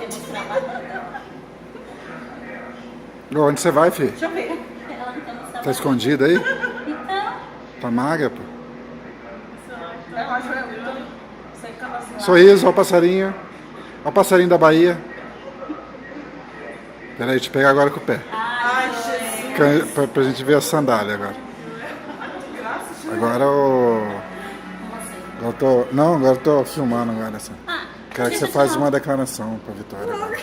quer mostrar a barriga. Onde você vai, filho? Deixa eu ver. Ela não quer mostrar a Tá barriga. escondida aí? Então, Tá magra, pô? Eu acho que eu sei que eu não sei. Sorriso, ó o passarinho. Ó o passarinho da Bahia. Peraí, deixa eu pegar agora com o pé. Ai, Jesus. Pra gente ver a sandália agora. Agora o... Agora eu tô filmando agora. Assim. Quero que você faça uma declaração pra Vitória agora.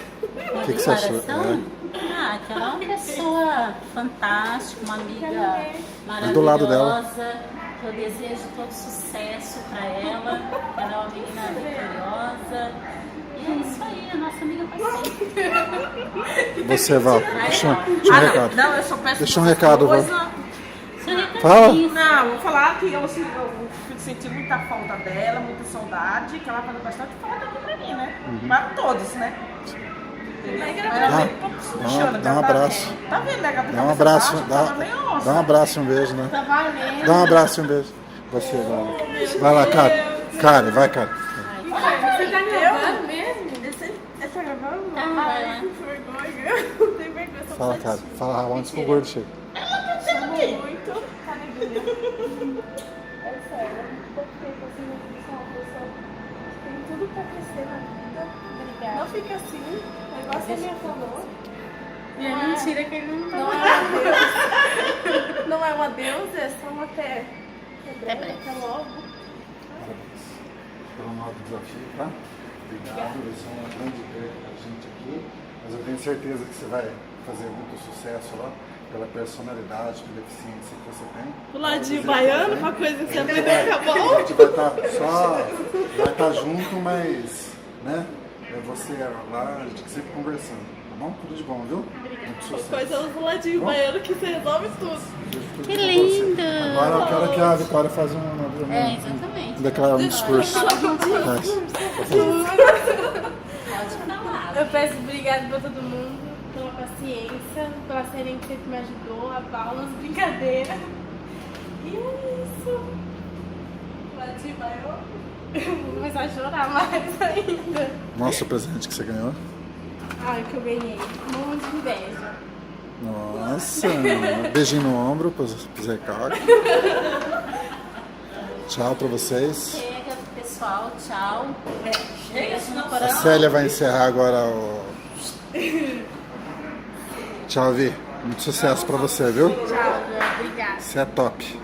O que você achou? declaração? Que ela é uma pessoa fantástica, uma amiga maravilhosa. Do lado dela. Que eu desejo todo sucesso pra ela. Ela é uma menina vitoriosa. E é isso aí, a nossa amiga parceira. Você, Val, deixa um recado. Não, eu só peço Deixa um recado, Val. Seu recadinho. Fala. Não, vou falar que eu fico sentindo muita falta dela, muita saudade, que ela faz bastante falta aqui pra mim, né? Para todos, né? Dá um abraço. Tá vendo, né? Dá um abraço. Dá um abraço e um beijo, né? Tá valendo. Dá um abraço e um beijo. Você, vai lá, cara. Cara, vai, cara. Você tá gravando mesmo? Tá gravando? Vai lá. Que vergonha. Não tem vergonha. Só Fala, cara. Fala antes que o gordo chega. muito. Tá neguinha. É sério, eu pouco tempo assim, eu sou uma pessoa que tem tudo pra crescer na vida. Obrigada. Não fica assim. O negócio é minha falou. E é mentira que ele não tá. Não é uma deusa. Não é uma deusa, é só uma até breve, até logo. Parabéns pelo novo desafio, tá? Obrigado, você é uma grande perda pra gente aqui, mas eu tenho certeza que você vai fazer muito sucesso lá, pela personalidade, pela eficiência que você tem. O ladinho baiano, uma coisa que você aprendeu que é A bom. gente vai estar junto, mas, né, é você lá, a gente sempre conversando, tá bom? Tudo de bom, viu? Muito sucesso. Coisa do ladinho baiano que você resolve tudo. Tudo Que com lindo! você. Agora eu quero que a Vitória faça Exatamente. declarar um discurso. Pode falar. Eu peço obrigado pra todo mundo, pela paciência, pela Serena que sempre me ajudou, a Val nas brincadeiras. E é isso. Ladinho maior. Vou começar a chorar mais ainda. Mostra o presente que você ganhou. Ai, que eu ganhei. Um monte de inveja. Nossa, beijinho no ombro pro Zé Carlos. Tchau pra vocês. Chega, pessoal. Tchau. Beijo no A coração. Célia vai encerrar agora o... Tchau, Vi. Muito sucesso pra você, viu? Tchau, obrigada. Você é top.